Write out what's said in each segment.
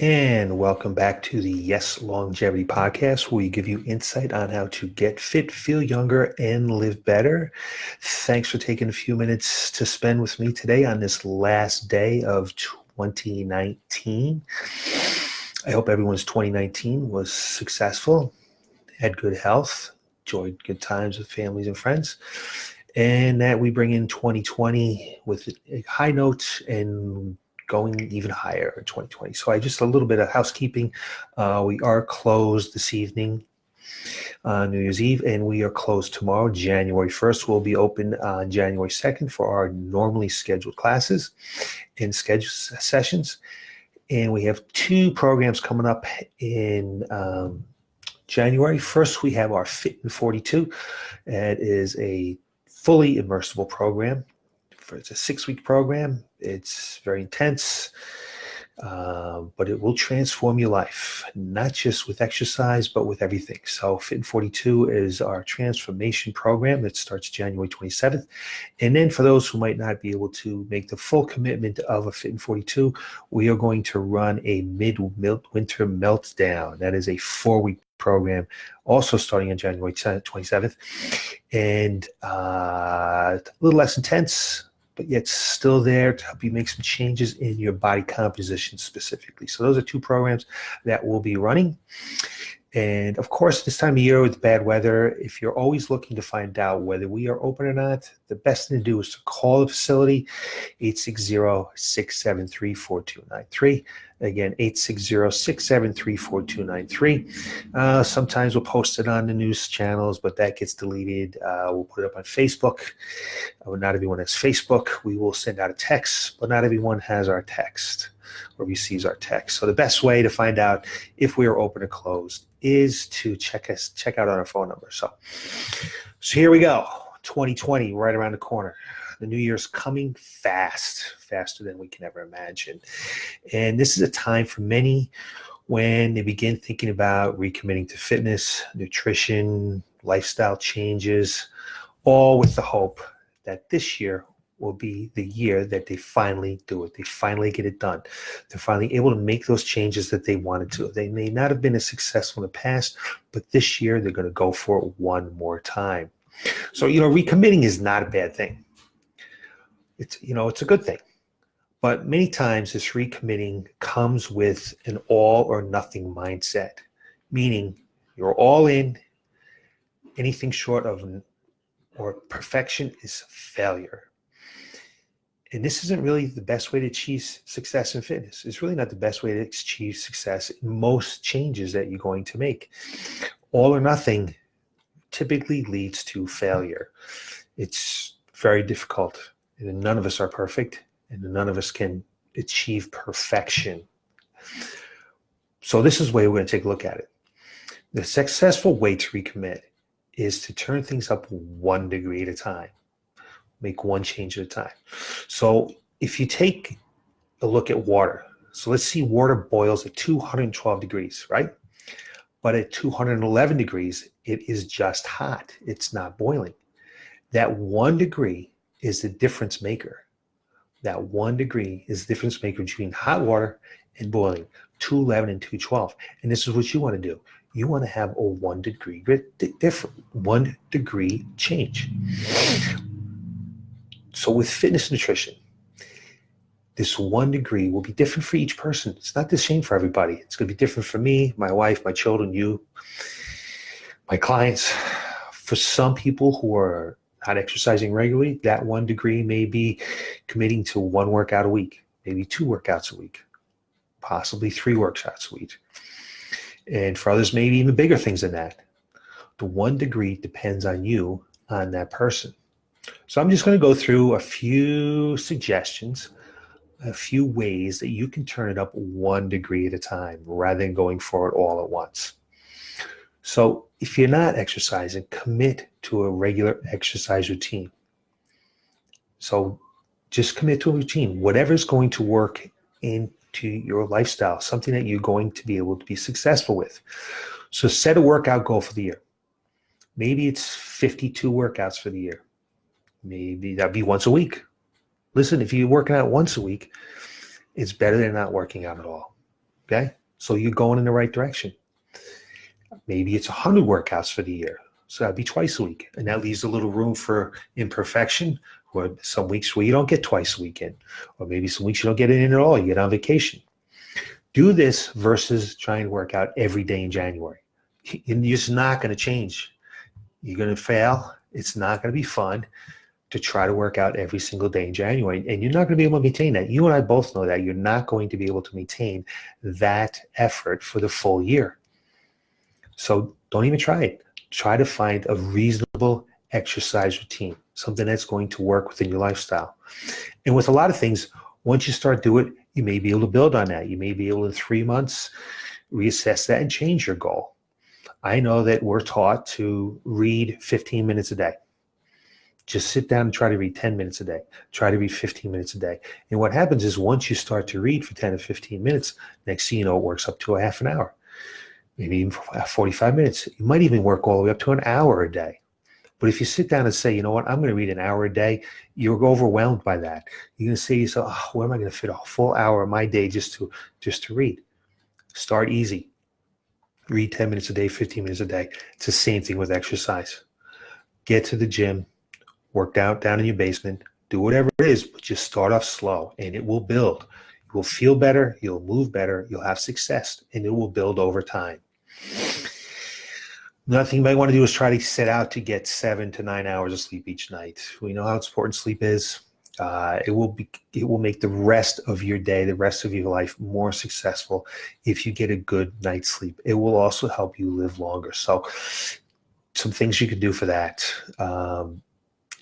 And welcome back to the Yes Longevity Podcast, where we give you insight on how to get fit, feel younger, and live better. Thanks for taking a few minutes to spend with me today on this last day of 2019. I hope everyone's 2019 was successful, had good health, enjoyed good times with families and friends, and that we bring in 2020 with a high note and going even higher in 2020. So just a little bit of housekeeping. We are closed this evening on New Year's Eve, and we are closed tomorrow, January 1st. We'll be open on January 2nd for our normally scheduled classes and scheduled sessions. And we have two programs coming up in January. First, we have our Fit in 42. It is a fully immersible program. It's a 6-week program. It's very intense, but it will transform your life, not just with exercise, but with everything. So Fit in 42 is our transformation program that starts January 27th. And then for those who might not be able to make the full commitment of a Fit in 42, we are going to run a midwinter meltdown. That is a 4-week program, also starting on January 27th. And a little less intense, but yet still there to help you make some changes in your body composition specifically. So those are two programs that we'll be running. And of course, this time of year with bad weather, if you're always looking to find out whether we are open or not, the best thing to do is to call the facility, 860-673-4293. Again, 860-673-4293. Sometimes we'll post it on the news channels, but that gets deleted. We'll put it up on Facebook. Not everyone has Facebook. We will send out a text, but not everyone has our text or receives our text. So the best way to find out if we are open or closed is to check out on our phone number. So here we go. 2020, right around the corner. The new year's coming fast, faster than we can ever imagine. And this is a time for many when they begin thinking about recommitting to fitness, nutrition, lifestyle changes, all with the hope that this year will be the year that they finally do it. They finally get it done. They're finally able to make those changes that they wanted to. They may not have been as successful in the past, but this year they're going to go for it one more time. So, recommitting is not a bad thing. It's a good thing. But many times this recommitting comes with an all or nothing mindset, meaning you're all in. Anything short of or perfection is failure. And this isn't really the best way to achieve success in fitness. It's really not the best way to achieve success in most changes that you're going to make. All or nothing typically leads to failure. It's very difficult. And none of us are perfect, and none of us can achieve perfection. So this is the way we're going to take a look at it. The successful way to recommit is to turn things up 1 degree at a time. Make one change at a time. So if you take a look at water, so let's see water boils at 212 degrees, right? But at 211 degrees, it is just hot. It's not boiling. That 1 degree is the difference maker. That 1 degree is the difference maker between hot water and boiling, 211 and 212. And this is what you want to do. You want to have a 1 degree different, 1 degree change. So with fitness nutrition, this 1 degree will be different for each person. It's not the same for everybody. It's going to be different for me, my wife, my children, you, my clients. For some people who are not exercising regularly, that 1 degree may be committing to 1 workout a week, maybe 2 workouts a week, possibly 3 workouts a week. And for others, maybe even bigger things than that. The 1 degree depends on you, on that person. So I'm just going to go through a few suggestions, a few ways that you can turn it up 1 degree at a time rather than going for it all at once. So if you're not exercising, commit to a regular exercise routine. So just commit to a routine, whatever's going to work into your lifestyle, something that you're going to be able to be successful with. So set a workout goal for the year. Maybe it's 52 workouts for the year. Maybe that'd be once a week. Listen, if you're working out once a week, it's better than not working out at all. Okay. So you're going in the right direction. Maybe it's 100 workouts for the year. So that'd be twice a week. And that leaves a little room for imperfection, or some weeks where you don't get twice a week in, or maybe some weeks you don't get it in at all. You get on vacation. Do this versus trying to work out every day in January. You're just not going to change. You're going to fail. It's not going to be fun to try to work out every single day in January. And you're not going to be able to maintain that. You and I both know that you're not going to be able to maintain that effort for the full year. So don't even try it. Try to find a reasonable exercise routine, something that's going to work within your lifestyle. And with a lot of things, once you start doing it, you may be able to build on that. You may be able in 3 months reassess that and change your goal. I know that we're taught to read 15 minutes a day. Just sit down and try to read 10 minutes a day. Try to read 15 minutes a day. And what happens is once you start to read for 10 or 15 minutes, next thing you know, it works up to a half an hour, maybe even 45 minutes. You might even work all the way up to an hour a day. But if you sit down and say, you know what, I'm going to read an hour a day, you're overwhelmed by that. You're going to say to yourself, oh, where am I going to fit a full hour of my day just to read? Start easy. Read 10 minutes a day, 15 minutes a day. It's the same thing with exercise. Get to the gym, work out down in your basement, do whatever it is, but just start off slow and it will build. You will feel better, you'll move better, you'll have success, and it will build over time. Another thing you might want to do is try to set out to get 7 to 9 hours of sleep each night. We know how important sleep is. It will make the rest of your day, the rest of your life more successful if you get a good night's sleep. It will also help you live longer. So some things you can do for that.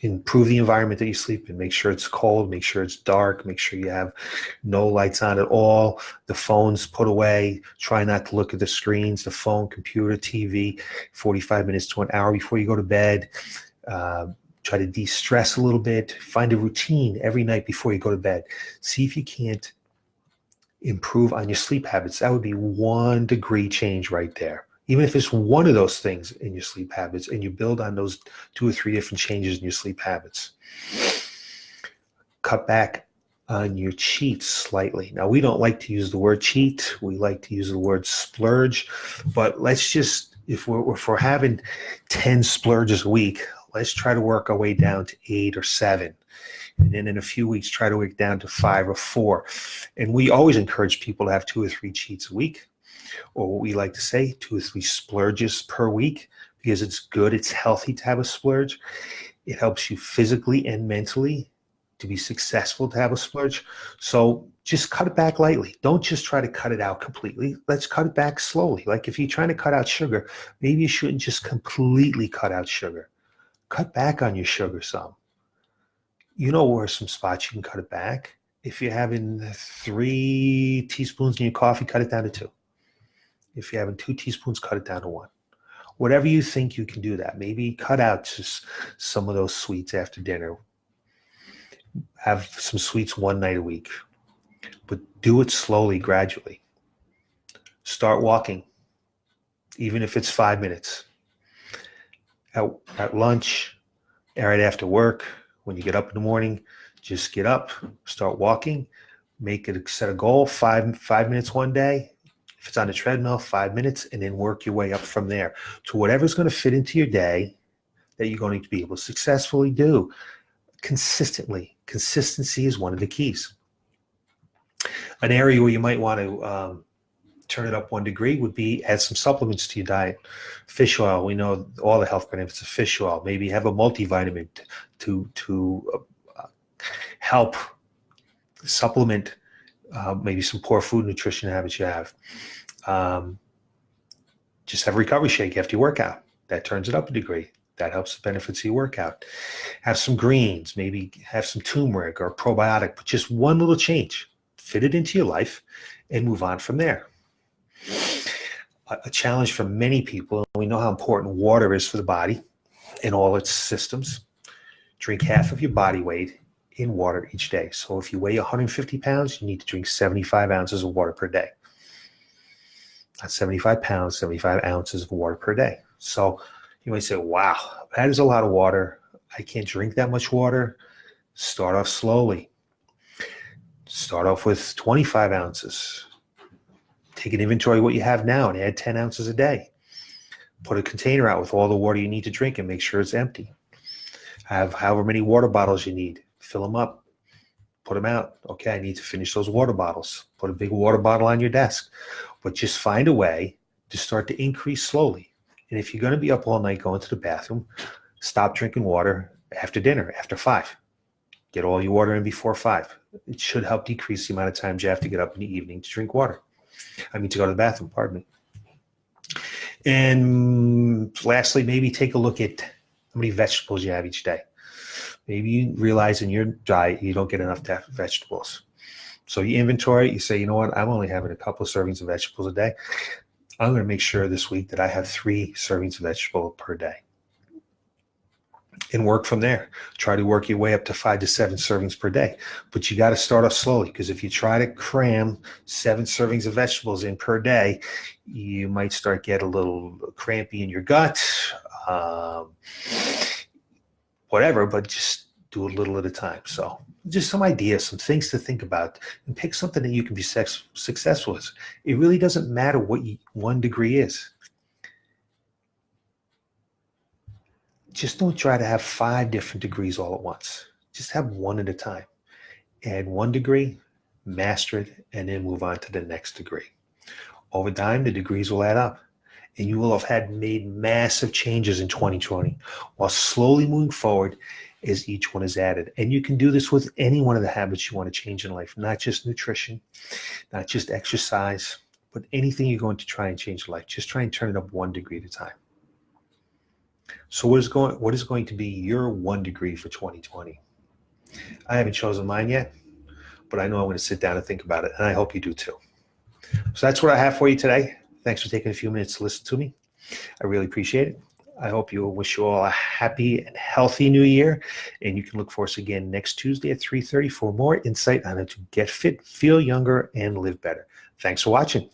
Improve the environment that you sleep in. Make sure it's cold. Make sure it's dark. Make sure you have no lights on at all. The phone's put away. Try not to look at the screens, the phone, computer, TV, 45 minutes to an hour before you go to bed. Try to de-stress a little bit. Find a routine every night before you go to bed. See if you can't improve on your sleep habits. That would be 1 degree change right there. Even if it's one of those things in your sleep habits and you build on those 2 or 3 different changes in your sleep habits. Cut back on your cheats slightly. Now, we don't like to use the word cheat. We like to use the word splurge. But let's just, if we're having 10 splurges a week, let's try to work our way down to 8 or 7. And then in a few weeks, try to work down to 5 or 4. And we always encourage people to have 2 or 3 cheats a week, or what we like to say, 2 or 3 splurges per week, because it's good, it's healthy to have a splurge. It helps you physically and mentally to be successful to have a splurge. So just cut it back lightly. Don't just try to cut it out completely. Let's cut it back slowly. Like if you're trying to cut out sugar, maybe you shouldn't just completely cut out sugar. Cut back on your sugar some. You know where some spots you can cut it back. If you're having 3 teaspoons in your coffee, cut it down to 2. If you're having 2 teaspoons, cut it down to 1. Whatever you think you can do that. Maybe cut out just some of those sweets after dinner. Have some sweets 1 night a week. But do it slowly, gradually. Start walking, even if it's 5 minutes. At lunch, right after work, when you get up in the morning, just get up, start walking, set a goal, 5 minutes one day. If it's on the treadmill, 5 minutes, and then work your way up from there to whatever's going to fit into your day that you're going to be able to successfully do consistently. Consistency is one of the keys. An area where you might want to turn it up 1 degree would be add some supplements to your diet. Fish oil, we know all the health benefits of fish oil. Maybe have a multivitamin to help supplement maybe some poor food nutrition habits you have. Just have a recovery shake after your workout. That turns it up 1 degree. That helps the benefits of your workout. Have some greens, maybe have some turmeric or probiotic, but just one little change. Fit it into your life and move on from there. A challenge for many people, and we know how important water is for the body and all its systems. Drink half of your body weight in water each day. So if you weigh 150 pounds, you need to drink 75 ounces of water per day. Not 75 pounds, 75 ounces of water per day. So you might say, wow, that is a lot of water. I can't drink that much water. Start off slowly. Start off with 25 ounces. Take an inventory of what you have now and add 10 ounces a day. Put a container out with all the water you need to drink and make sure it's empty. Have however many water bottles you need. Fill them up. Put them out. Okay, I need to finish those water bottles. Put a big water bottle on your desk. But just find a way to start to increase slowly. And if you're going to be up all night going to the bathroom, stop drinking water after dinner, after 5. Get all your water in before 5. It should help decrease the amount of times you have to get up in the evening to drink water. To go to the bathroom, pardon me. And lastly, maybe take a look at how many vegetables you have each day. Maybe you realize in your diet you don't get enough vegetables. So you inventory, you say, you know what, I'm only having a couple of servings of vegetables a day. I'm going to make sure this week that I have 3 servings of vegetable per day. And work from there. Try to work your way up to 5 to 7 servings per day. But you got to start off slowly, because if you try to cram 7 servings of vegetables in per day, you might start getting a little crampy in your gut, whatever, but just do a little at a time. So just some ideas, some things to think about, and pick something that you can be successful with. It really doesn't matter what 1 degree is. Just don't try to have 5 different degrees all at once. Just have 1 at a time. Add 1 degree, master it, and then move on to the next degree. Over time, the degrees will add up, and you will have made massive changes in 2020 while slowly moving forward as each one is added. And you can do this with any one of the habits you want to change in life, not just nutrition, not just exercise, but anything you're going to try and change in life. Just try and turn it up 1 degree at a time. So what is going to be your 1 degree for 2020? I haven't chosen mine yet, but I know I'm going to sit down and think about it, and I hope you do too. So that's what I have for you today. Thanks for taking a few minutes to listen to me. I really appreciate it. I wish you all a happy and healthy new year, and you can look for us again next Tuesday at 3:30 for more insight on how to get fit, feel younger, and live better. Thanks for watching.